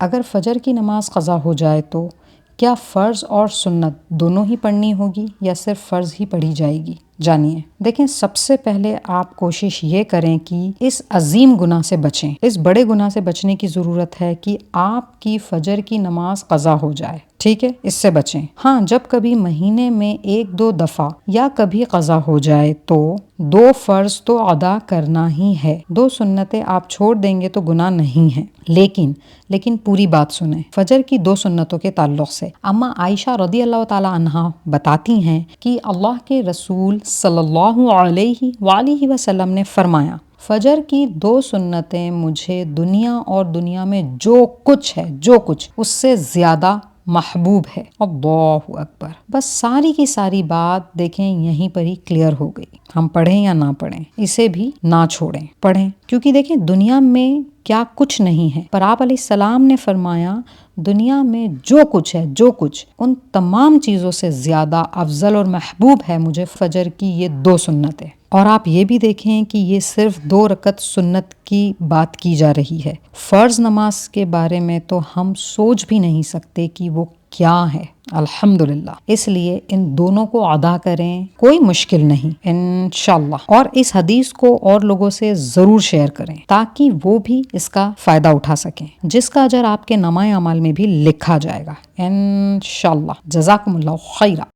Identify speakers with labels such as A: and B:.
A: اگر فجر کی نماز قضا ہو جائے تو کیا فرض اور سنت دونوں ہی پڑھنی ہوگی یا صرف فرض ہی پڑھی جائے گی؟ جانیے۔ دیکھیں، سب سے پہلے آپ کوشش یہ کریں کہ اس عظیم گناہ سے بچیں۔ اس بڑے گناہ سے بچنے کی ضرورت ہے کہ آپ کی فجر کی نماز قضا ہو جائے، ٹھیک ہے؟ اس سے بچیں۔ ہاں، جب کبھی مہینے میں 1-2 دفعہ یا کبھی قضا ہو جائے تو 2 فرض تو ادا کرنا ہی ہے، 2 سنتیں آپ چھوڑ دیں گے تو گناہ نہیں ہے۔ لیکن پوری بات سنیں۔ فجر کی 2 سنتوں کے تعلق سے اما عائشہ رضی اللہ تعالی عنہا بتاتی ہیں کہ اللہ کے رسول صلی اللہ علیہ وآلہ وسلم نے فرمایا، فجر کی 2 سنتیں مجھے دنیا اور دنیا میں جو کچھ اس سے زیادہ محبوب ہے۔ اللہ اکبر۔ بس ساری کی ساری بات دیکھیں یہیں پر ہی کلیئر ہو گئی۔ ہم پڑھیں یا نہ پڑھیں، اسے بھی نہ چھوڑیں، پڑھیں، کیونکہ دیکھیں دنیا میں کیا کچھ نہیں ہے، پر آپ علیہ السلام نے فرمایا دنیا میں جو کچھ ان تمام چیزوں سے زیادہ افضل اور محبوب ہے مجھے فجر کی یہ 2 سنتیں۔ اور آپ یہ بھی دیکھیں کہ یہ صرف 2 رکعت سنت کی بات کی جا رہی ہے، فرض نماز کے بارے میں تو ہم سوچ بھی نہیں سکتے کہ وہ کیا ہے۔ الحمدللہ، اس لیے ان دونوں کو ادا کریں، کوئی مشکل نہیں انشاءاللہ۔ اور اس حدیث کو اور لوگوں سے ضرور شیئر کریں تاکہ وہ بھی اس کا فائدہ اٹھا سکیں، جس کا اجر آپ کے نامہ اعمال میں بھی لکھا جائے گا انشاءاللہ۔ جزاکم اللہ خیرہ۔